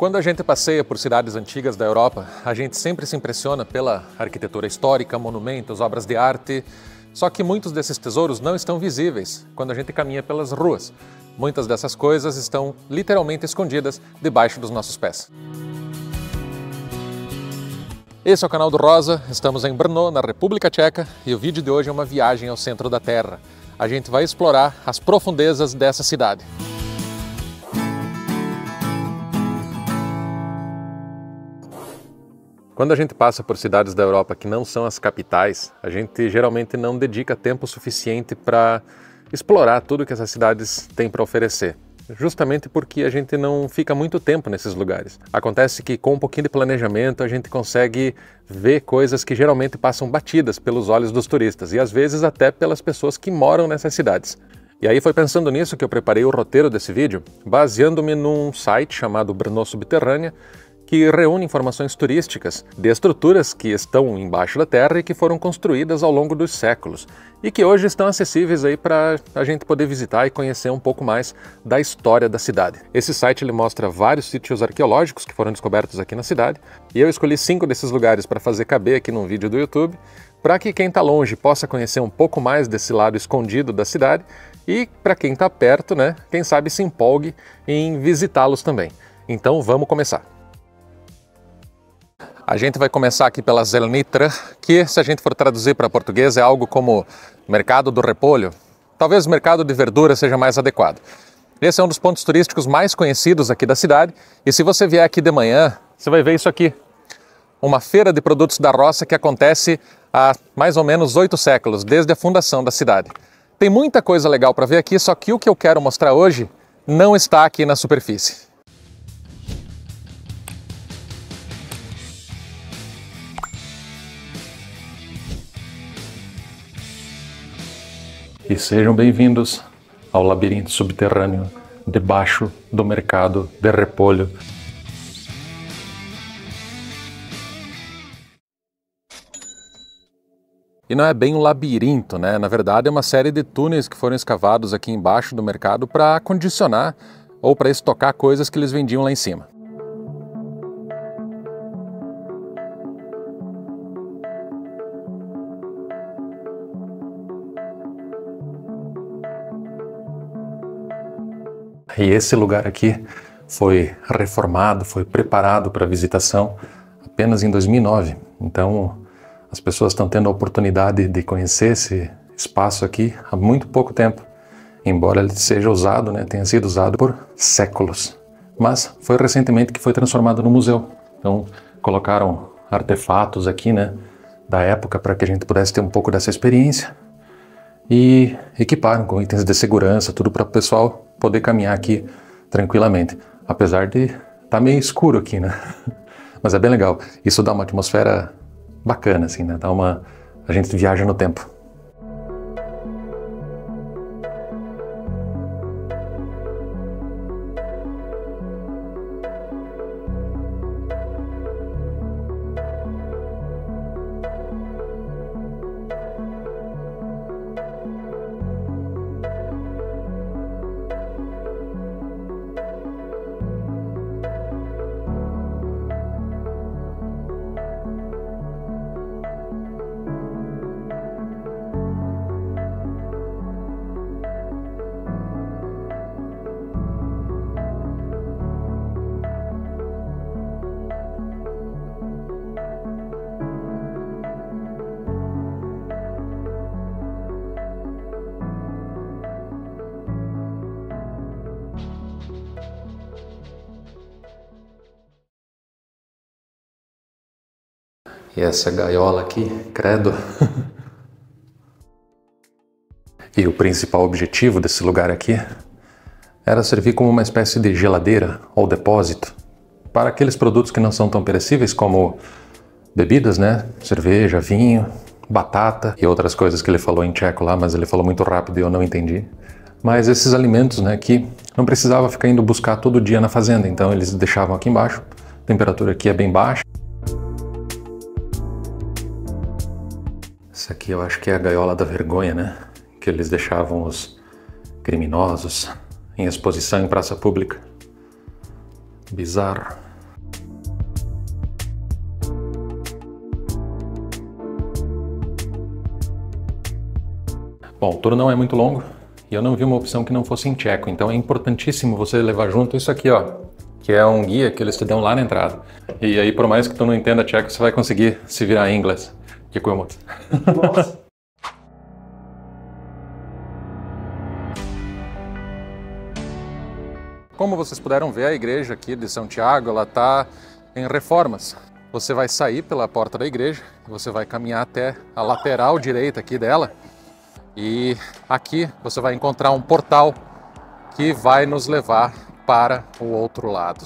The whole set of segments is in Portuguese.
Quando a gente passeia por cidades antigas da Europa, a gente sempre se impressiona pela arquitetura histórica, monumentos, obras de arte. Só que muitos desses tesouros não estão visíveis quando a gente caminha pelas ruas. Muitas dessas coisas estão literalmente escondidas debaixo dos nossos pés. Esse é o canal do Rosa, estamos em Brno, na República Tcheca, e o vídeo de hoje é uma viagem ao centro da Terra. A gente vai explorar as profundezas dessa cidade. Quando a gente passa por cidades da Europa que não são as capitais, a gente geralmente não dedica tempo suficiente para explorar tudo que essas cidades têm para oferecer. Justamente porque a gente não fica muito tempo nesses lugares. Acontece que com um pouquinho de planejamento a gente consegue ver coisas que geralmente passam batidas pelos olhos dos turistas e às vezes até pelas pessoas que moram nessas cidades. E aí foi pensando nisso que eu preparei o roteiro desse vídeo, baseando-me num site chamado Brno Subterrânea, que reúne informações turísticas de estruturas que estão embaixo da terra e que foram construídas ao longo dos séculos e que hoje estão acessíveis aí para a gente poder visitar e conhecer um pouco mais da história da cidade. Esse site ele mostra vários sítios arqueológicos que foram descobertos aqui na cidade e eu escolhi 5 desses lugares para fazer caber aqui num vídeo do YouTube para que quem está longe possa conhecer um pouco mais desse lado escondido da cidade e para quem está perto, né, quem sabe se empolgue em visitá-los também. Então vamos começar. A gente vai começar aqui pela Zelnitra, que se a gente for traduzir para português é algo como mercado do repolho. Talvez o mercado de verdura seja mais adequado. Esse é um dos pontos turísticos mais conhecidos aqui da cidade e se você vier aqui de manhã, você vai ver isso aqui. Uma feira de produtos da roça que acontece há mais ou menos 8 séculos, desde a fundação da cidade. Tem muita coisa legal para ver aqui, só que o que eu quero mostrar hoje não está aqui na superfície. E sejam bem-vindos ao labirinto subterrâneo debaixo do mercado de repolho. E não é bem um labirinto, né? Na verdade é uma série de túneis que foram escavados aqui embaixo do mercado para acondicionar ou para estocar coisas que eles vendiam lá em cima. E esse lugar aqui foi reformado, foi preparado para visitação apenas em 2009. Então as pessoas estão tendo a oportunidade de conhecer esse espaço aqui há muito pouco tempo. Embora ele seja usado, né, tenha sido usado por séculos. Mas foi recentemente que foi transformado no museu. Então colocaram artefatos aqui, né, da época para que a gente pudesse ter um pouco dessa experiência. E equiparam com itens de segurança, tudo para o pessoal poder caminhar aqui tranquilamente. Apesar de estar meio escuro aqui, né? Mas é bem legal. Isso dá uma atmosfera bacana, assim, né? A gente viaja no tempo. E essa gaiola aqui, credo. E o principal objetivo desse lugar aqui era servir como uma espécie de geladeira ou depósito para aqueles produtos que não são tão perecíveis como bebidas, né? Cerveja, vinho, batata e outras coisas que ele falou em tcheco lá, mas ele falou muito rápido e eu não entendi. Mas esses alimentos, né, que não precisava ficar indo buscar todo dia na fazenda, então eles deixavam aqui embaixo. A temperatura aqui é bem baixa. Essa aqui eu acho que é a gaiola da vergonha, né? Que eles deixavam os criminosos em exposição em praça pública. Bizarro. Bom, o tour não é muito longo e eu não vi uma opção que não fosse em tcheco, então é importantíssimo você levar junto isso aqui, ó, que é um guia que eles te dão lá na entrada. E aí, por mais que tu não entenda tcheco, você vai conseguir se virar em inglês. Dziękuję moc. Nossa. Como vocês puderam ver, a igreja aqui de São Tiago, ela está em reformas. Você vai sair pela porta da igreja, você vai caminhar até a lateral direita aqui dela e aqui você vai encontrar um portal que vai nos levar para o outro lado.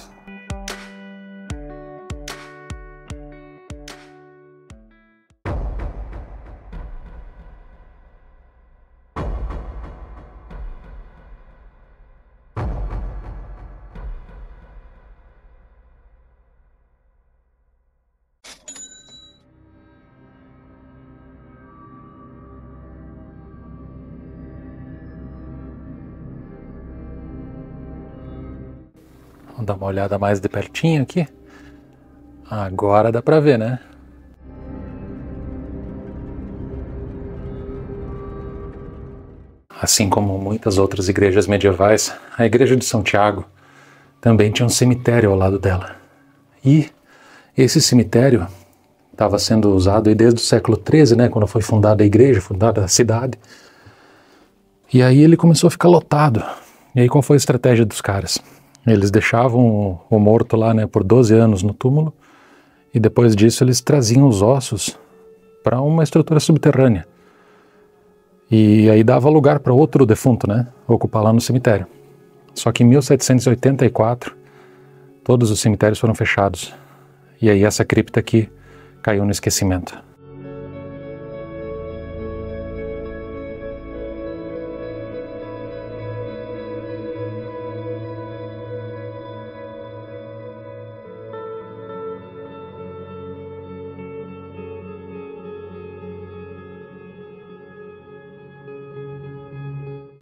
Vamos dar uma olhada mais de pertinho aqui. Agora dá pra ver, né? Assim como muitas outras igrejas medievais, a igreja de São Tiago também tinha um cemitério ao lado dela. E esse cemitério estava sendo usado aí desde o século XIII, né, quando foi fundada a igreja, fundada a cidade. E aí ele começou a ficar lotado. E aí qual foi a estratégia dos caras? Eles deixavam o morto lá, né, por 12 anos no túmulo, e depois disso eles traziam os ossos para uma estrutura subterrânea. E aí dava lugar para outro defunto, né, ocupar lá no cemitério. Só que em 1784, todos os cemitérios foram fechados. E aí essa cripta aqui caiu no esquecimento.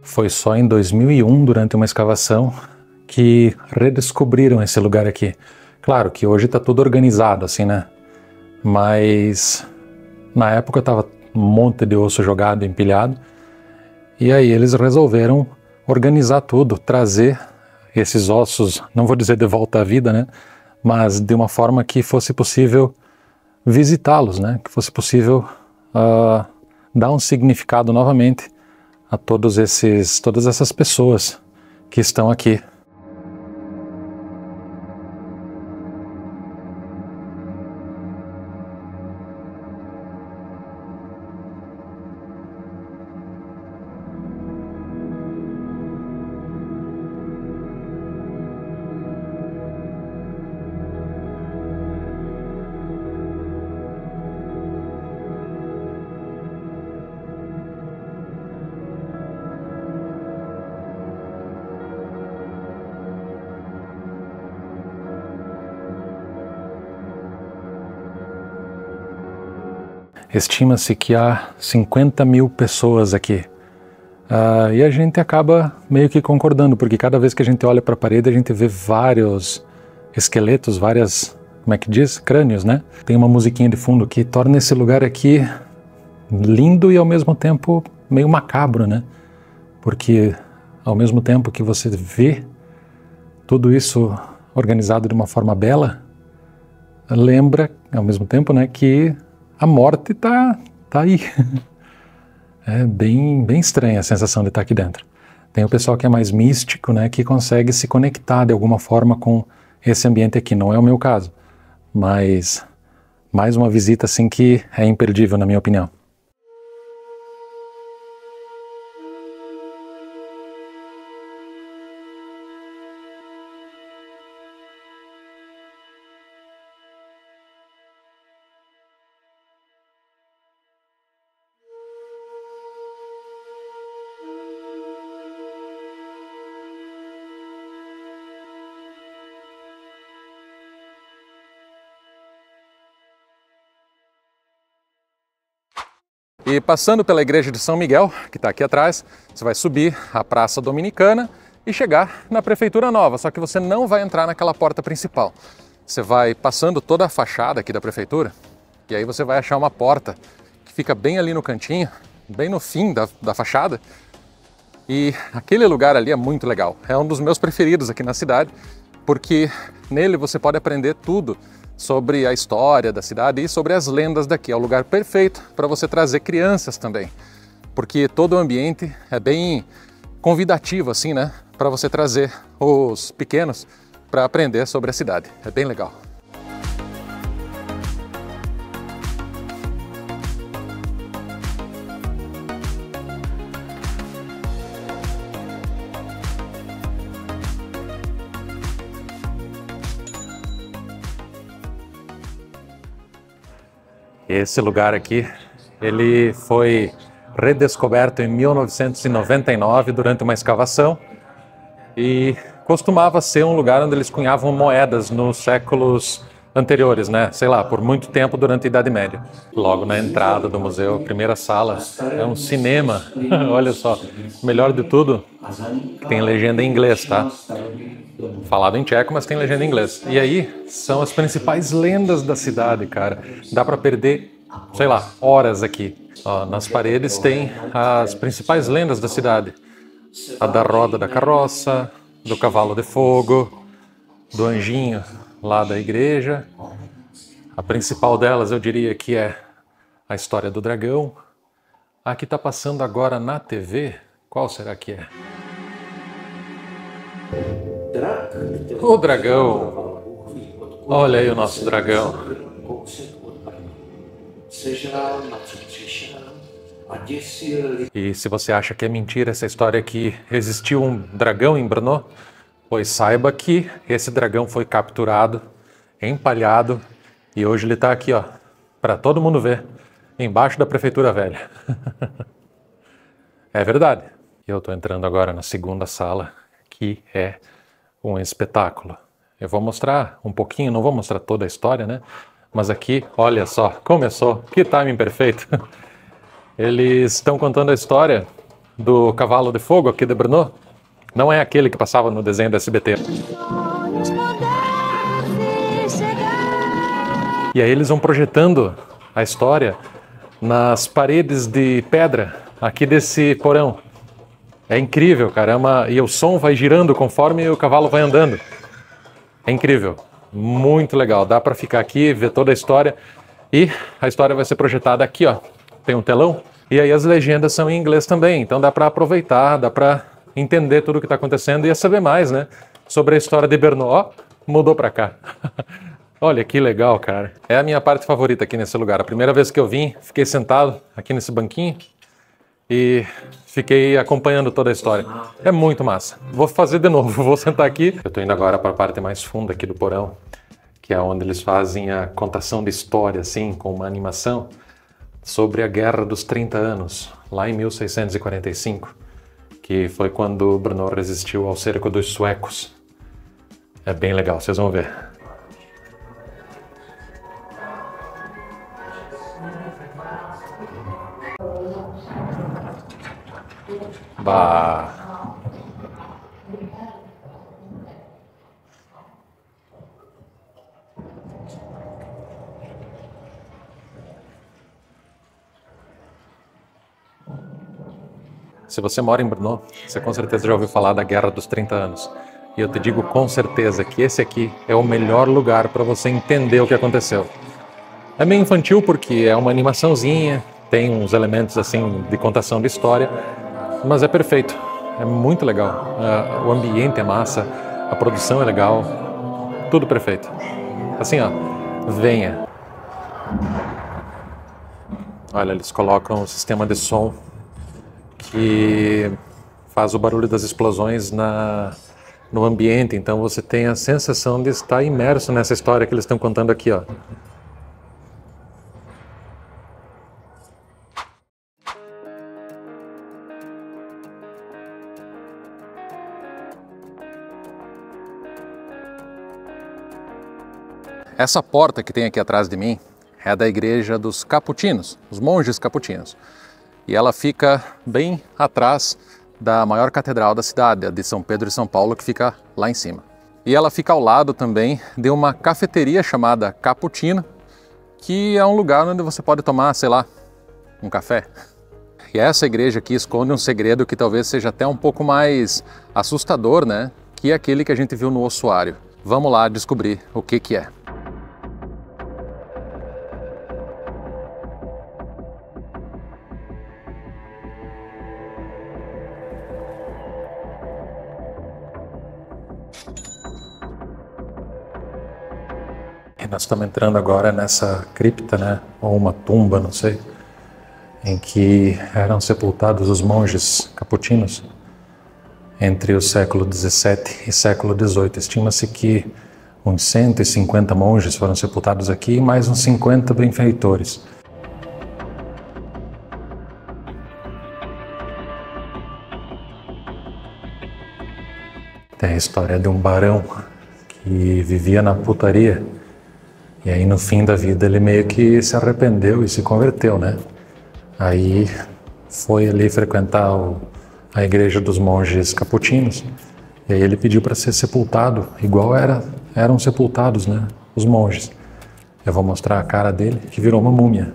Foi só em 2001, durante uma escavação, que redescobriram esse lugar aqui. Claro que hoje está tudo organizado, assim, né? Mas na época estava um monte de osso jogado, empilhado, e aí eles resolveram organizar tudo, trazer esses ossos, não vou dizer de volta à vida, né? Mas de uma forma que fosse possível visitá-los, né? Que fosse possível dar um significado novamente a todas essas pessoas que estão aqui. Estima-se que há 50 mil pessoas aqui. E a gente acaba meio que concordando, porque cada vez que a gente olha para a parede, a gente vê vários esqueletos, como é que diz? Crânios, né? Tem uma musiquinha de fundo que torna esse lugar aqui lindo e ao mesmo tempo meio macabro, né? Porque ao mesmo tempo que você vê tudo isso organizado de uma forma bela, lembra, ao mesmo tempo, né, que a morte tá aí. É bem estranha a sensação de estar aqui dentro. Tem o pessoal que é mais místico, né, que consegue se conectar de alguma forma com esse ambiente aqui. Não é o meu caso, mas mais uma visita assim que é imperdível, na minha opinião. E passando pela igreja de São Miguel, que está aqui atrás, você vai subir a Praça Dominicana e chegar na Prefeitura Nova, só que você não vai entrar naquela porta principal. Você vai passando toda a fachada aqui da Prefeitura e aí você vai achar uma porta que fica bem ali no cantinho bem no fim da fachada. E aquele lugar ali é muito legal. É um dos meus preferidos aqui na cidade, porque nele você pode aprender tudo sobre a história da cidade e sobre as lendas daqui. É o lugar perfeito para você trazer crianças também, porque todo o ambiente é bem convidativo assim, né? Para você trazer os pequenos para aprender sobre a cidade. É bem legal. Esse lugar aqui, ele foi redescoberto em 1999 durante uma escavação e costumava ser um lugar onde eles cunhavam moedas nos séculos anteriores, né? Sei lá, por muito tempo durante a Idade Média. Logo na entrada do museu, a primeira sala, é um cinema. Olha só, o melhor de tudo, tem legenda em inglês, tá? Falado em tcheco, mas tem legenda em inglês. E aí, são as principais lendas da cidade, cara. Dá pra perder, sei lá, horas aqui. Ó, nas paredes tem as principais lendas da cidade. A da roda da carroça, do cavalo de fogo, do anjinho lá da igreja. A principal delas, eu diria que é a história do dragão. A que tá passando agora na TV, qual será que é? O dragão. Olha aí o nosso dragão. E se você acha que é mentira essa história que existiu um dragão em Brno, pois saiba que esse dragão foi capturado, empalhado e hoje ele está aqui, ó, para todo mundo ver, embaixo da Prefeitura Velha. É verdade. Eu estou entrando agora na segunda sala, que é um espetáculo. Eu vou mostrar um pouquinho, não vou mostrar toda a história, né? Mas aqui, olha só, começou, que timing perfeito. Eles estão contando a história do cavalo de fogo aqui de Brno. Não é aquele que passava no desenho da SBT. E aí eles vão projetando a história nas paredes de pedra aqui desse porão. É incrível, caramba, e o som vai girando conforme o cavalo vai andando. É incrível, muito legal. Dá para ficar aqui, ver toda a história. E a história vai ser projetada aqui, ó. Tem um telão. E aí as legendas são em inglês também. Então dá para aproveitar, dá para entender tudo o que está acontecendo e saber mais, né? Sobre a história de Brno. Ó, mudou para cá. Olha que legal, cara. É a minha parte favorita aqui nesse lugar. A primeira vez que eu vim, fiquei sentado aqui nesse banquinho e fiquei acompanhando toda a história. É muito massa. Vou fazer de novo, vou sentar aqui. Eu tô indo agora para a parte mais funda aqui do porão, que é onde eles fazem a contação de história, assim, com uma animação sobre a Guerra dos 30 Anos, lá em 1645, que foi quando Brno resistiu ao cerco dos suecos. É bem legal, vocês vão ver. Bah. Se você mora em Brno, você com certeza já ouviu falar da Guerra dos 30 Anos. E eu te digo com certeza que esse aqui é o melhor lugar para você entender o que aconteceu. É meio infantil porque é uma animaçãozinha, tem uns elementos assim de contação de história, mas é perfeito, é muito legal. O ambiente é massa, a produção é legal, tudo perfeito. Assim, ó, venha. Olha, eles colocam um sistema de som que faz o barulho das explosões no ambiente, então você tem a sensação de estar imerso nessa história que eles estão contando aqui, ó. Essa porta que tem aqui atrás de mim é da igreja dos Capuchinos, os monges capuchinos. E ela fica bem atrás da maior catedral da cidade, a de São Pedro e São Paulo, que fica lá em cima. E ela fica ao lado também de uma cafeteria chamada Cappuccino, que é um lugar onde você pode tomar, sei lá, um café. E essa igreja aqui esconde um segredo que talvez seja até um pouco mais assustador, né? Que é aquele que a gente viu no ossuário. Vamos lá descobrir o que que é. E nós estamos entrando agora nessa cripta, né? Ou uma tumba, não sei, em que eram sepultados os monges capuchinos entre o século XVII e século XVIII. Estima-se que uns 150 monges foram sepultados aqui e mais uns 50 benfeitores. Tem a história de um barão que vivia na putaria e aí no fim da vida ele meio que se arrependeu e se converteu, né? Aí foi ali frequentar a igreja dos monges capuchinos e aí ele pediu para ser sepultado, igual eram sepultados, né, os monges. Eu vou mostrar a cara dele, que virou uma múmia.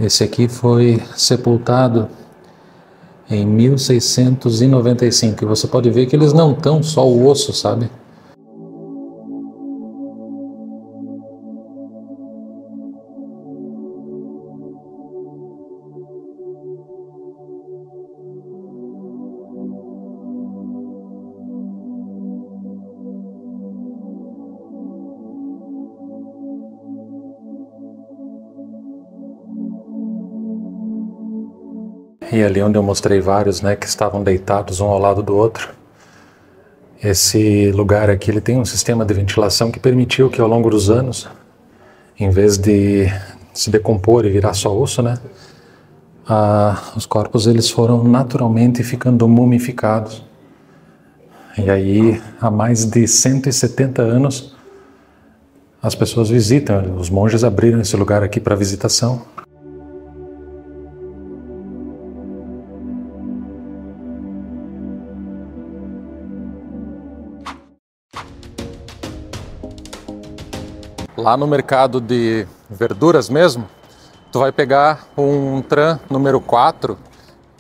Esse aqui foi sepultado em 1695 e você pode ver que eles não estão só o osso, sabe? E ali onde eu mostrei vários, né, que estavam deitados um ao lado do outro, esse lugar aqui ele tem um sistema de ventilação que permitiu que ao longo dos anos, em vez de se decompor e virar só osso, né, os corpos eles foram naturalmente ficando mumificados. E aí, há mais de 170 anos, as pessoas visitam, os monges abriram esse lugar aqui para visitação. Lá no mercado de verduras mesmo, tu vai pegar um tram número 4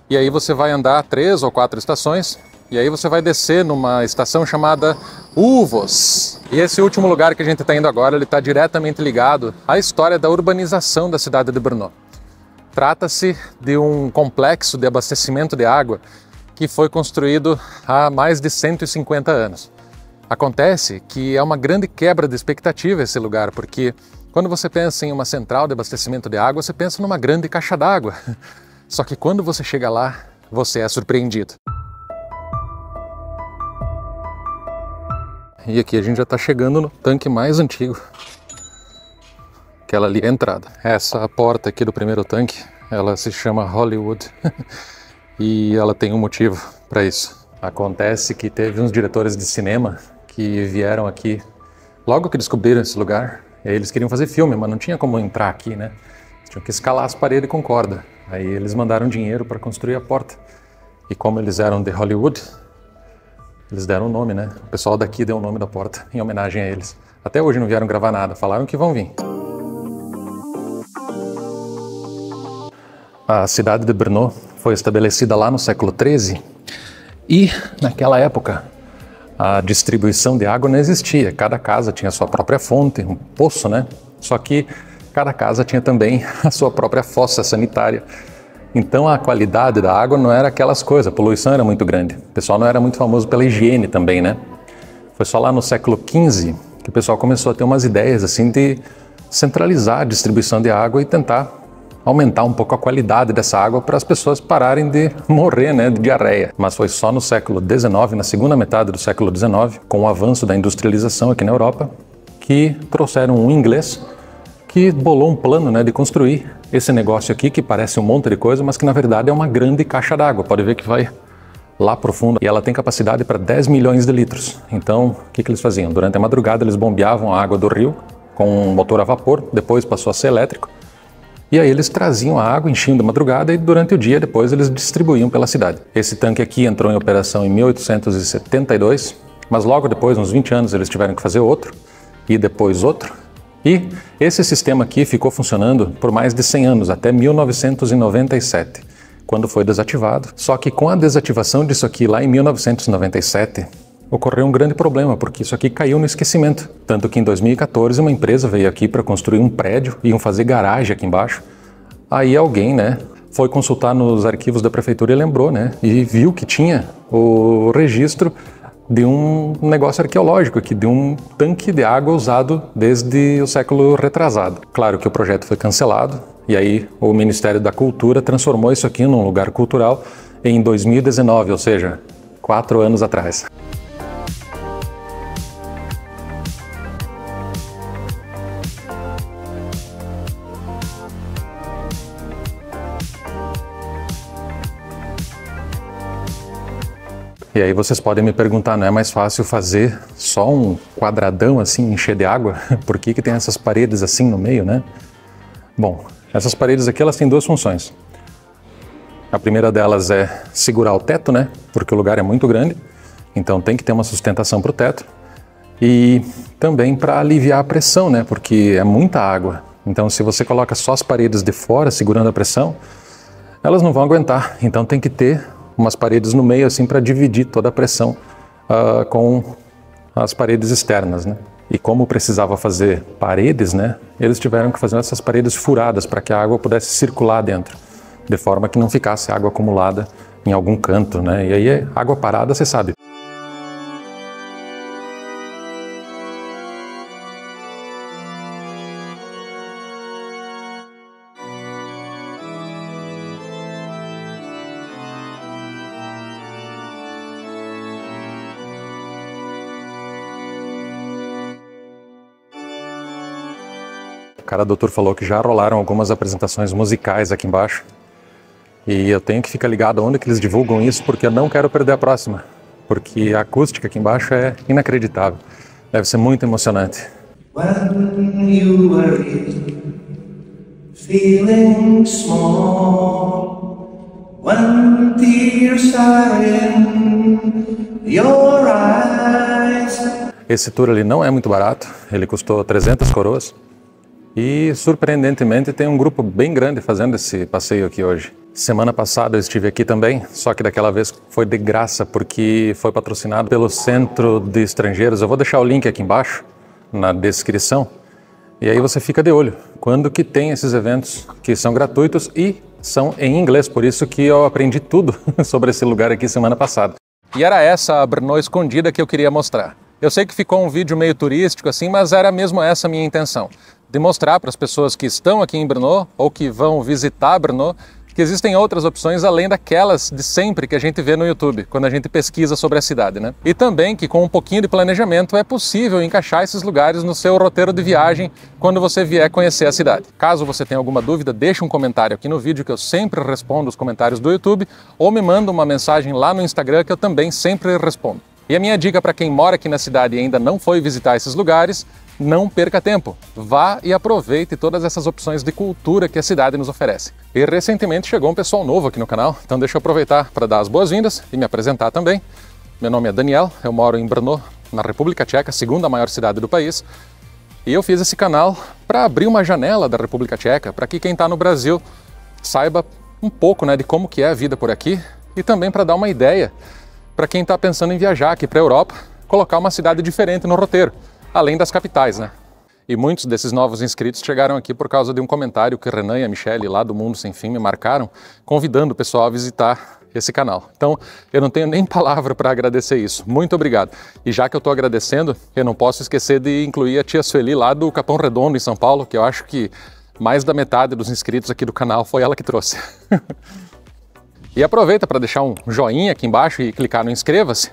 e aí você vai andar 3 ou 4 estações e aí você vai descer numa estação chamada Uvos. E esse último lugar que a gente está indo agora, ele está diretamente ligado à história da urbanização da cidade de Brno. Trata-se de um complexo de abastecimento de água que foi construído há mais de 150 anos. Acontece que é uma grande quebra de expectativa esse lugar, porque quando você pensa em uma central de abastecimento de água, você pensa numa grande caixa d'água. Só que quando você chega lá, você é surpreendido. E aqui a gente já está chegando no tanque mais antigo. Aquela ali é a entrada. Essa porta aqui do primeiro tanque, ela se chama Hollywood. E ela tem um motivo para isso. Acontece que teve uns diretores de cinema que vieram aqui logo que descobriram esse lugar. Eles queriam fazer filme, mas não tinha como entrar aqui, né? Tinham que escalar as paredes com corda. Aí eles mandaram dinheiro para construir a porta. E como eles eram de Hollywood, eles deram o nome, né? O pessoal daqui deu o nome da porta em homenagem a eles. Até hoje não vieram gravar nada, falaram que vão vir. A cidade de Brno foi estabelecida lá no século XIII e naquela época a distribuição de água não existia. Cada casa tinha a sua própria fonte, um poço, né? Só que cada casa tinha também a sua própria fossa sanitária. Então a qualidade da água não era aquelas coisas, a poluição era muito grande. O pessoal não era muito famoso pela higiene também, né? Foi só lá no século XV que o pessoal começou a ter umas ideias assim de centralizar a distribuição de água e tentar aumentar um pouco a qualidade dessa água para as pessoas pararem de morrer, né, de diarreia. Mas foi só no século XIX, na segunda metade do século XIX, com o avanço da industrialização aqui na Europa, que trouxeram um inglês que bolou um plano, né, de construir esse negócio aqui, que parece um monte de coisa, mas que na verdade é uma grande caixa d'água. Pode ver que vai lá profundo e ela tem capacidade para 10 milhões de litros. Então, o que eles faziam? Durante a madrugada eles bombeavam a água do rio com um motor a vapor, depois passou a ser elétrico. E aí eles traziam a água, enchiam de madrugada e durante o dia depois eles distribuíam pela cidade. Esse tanque aqui entrou em operação em 1872, mas logo depois, uns 20 anos, eles tiveram que fazer outro e depois outro. E esse sistema aqui ficou funcionando por mais de 100 anos, até 1997, quando foi desativado. Só que com a desativação disso aqui lá em 1997, ocorreu um grande problema, porque isso aqui caiu no esquecimento. Tanto que em 2014 uma empresa veio aqui para construir um prédio, iam fazer garagem aqui embaixo. Aí alguém, foi consultar nos arquivos da prefeitura e lembrou, e viu que tinha o registro de um negócio arqueológico aqui, de um tanque de água usado desde o século retrasado. Claro que o projeto foi cancelado, e aí o Ministério da Cultura transformou isso aqui num lugar cultural em 2019, ou seja, 4 anos atrás. E aí vocês podem me perguntar, não é mais fácil fazer só um quadradão assim, encher de água? Por que tem essas paredes assim no meio, Bom, essas paredes aqui elas têm 2 funções. A primeira delas é segurar o teto, Porque o lugar é muito grande, então tem que ter uma sustentação para o teto. E também para aliviar a pressão, Porque é muita água. Então se você coloca só as paredes de fora segurando a pressão, elas não vão aguentar. Então tem que ter umas paredes no meio assim para dividir toda a pressão com as paredes externas, E como precisava fazer paredes, eles tiveram que fazer essas paredes furadas para que a água pudesse circular dentro, de forma que não ficasse água acumulada em algum canto, E aí água parada, você sabe. O cara doutor falou que já rolaram algumas apresentações musicais aqui embaixo. E eu tenho que ficar ligado onde que eles divulgam isso, porque eu não quero perder a próxima. Porque a acústica aqui embaixo é inacreditável. Deve ser muito emocionante. When you were feeling small, when tears are in your eyes. Esse tour ali não é muito barato, ele custou 300 coroas. E, surpreendentemente, tem um grupo bem grande fazendo esse passeio aqui hoje. Semana passada eu estive aqui também, só que daquela vez foi de graça, porque foi patrocinado pelo Centro de Estrangeiros. Eu vou deixar o link aqui embaixo, na descrição, e aí você fica de olho quando que tem esses eventos que são gratuitos e são em inglês. Por isso que eu aprendi tudo sobre esse lugar aqui semana passada. E era essa a Brno escondida que eu queria mostrar. Eu sei que ficou um vídeo meio turístico assim, mas era mesmo essa a minha intenção. De mostrar para as pessoas que estão aqui em Brno ou que vão visitar Brno que existem outras opções além daquelas de sempre que a gente vê no YouTube, quando a gente pesquisa sobre a cidade, E também que com um pouquinho de planejamento é possível encaixar esses lugares no seu roteiro de viagem quando você vier conhecer a cidade. Caso você tenha alguma dúvida, deixe um comentário aqui no vídeo que eu sempre respondo os comentários do YouTube, ou me manda uma mensagem lá no Instagram que eu também sempre respondo. E a minha dica para quem mora aqui na cidade e ainda não foi visitar esses lugares: não perca tempo, vá e aproveite todas essas opções de cultura que a cidade nos oferece. E recentemente chegou um pessoal novo aqui no canal, então deixa eu aproveitar para dar as boas-vindas e me apresentar também. Meu nome é Daniel, eu moro em Brno, na República Tcheca, segunda maior cidade do país. E eu fiz esse canal para abrir uma janela da República Tcheca, para que quem está no Brasil saiba um pouco de como que é a vida por aqui, e também para dar uma ideia para quem está pensando em viajar aqui para a Europa, colocar uma cidade diferente no roteiro, além das capitais, E muitos desses novos inscritos chegaram aqui por causa de um comentário que Renan e a Michelle, lá do Mundo Sem Fim, me marcaram, convidando o pessoal a visitar esse canal. Então, eu não tenho nem palavra para agradecer isso. Muito obrigado. E já que eu estou agradecendo, eu não posso esquecer de incluir a tia Sueli, lá do Capão Redondo, em São Paulo, que eu acho que mais da metade dos inscritos aqui do canal foi ela que trouxe. E aproveita para deixar um joinha aqui embaixo e clicar no inscreva-se,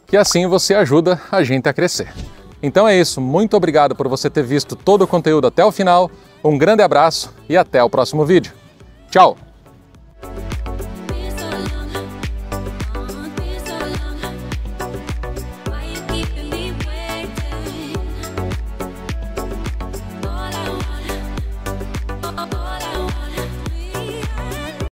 que assim você ajuda a gente a crescer. Então é isso, muito obrigado por você ter visto todo o conteúdo até o final, um grande abraço e até o próximo vídeo. Tchau!